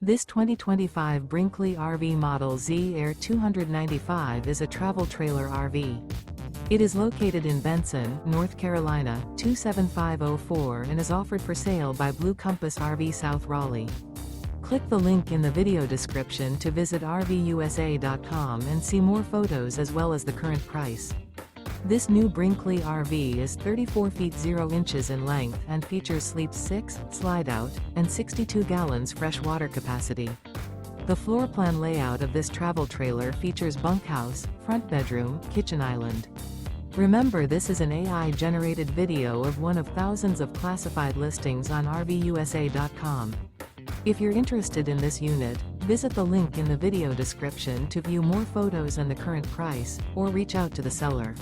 This 2025 Brinkley RV Model Z Air 295 is a travel trailer RV. It is located in Benson, North Carolina, 27504 and is offered for sale by Blue Compass RV South Raleigh. Click the link in the video description to visit RVUSA.com and see more photos as well as the current price. This new Brinkley RV is 34 feet 0 inches in length and features sleep 6, slide-out, and 62 gallons fresh water capacity. The floor plan layout of this travel trailer features bunkhouse, front bedroom, kitchen island. Remember, this is an AI-generated video of one of thousands of classified listings on RVUSA.com. If you're interested in this unit, visit the link in the video description to view more photos and the current price, or reach out to the seller.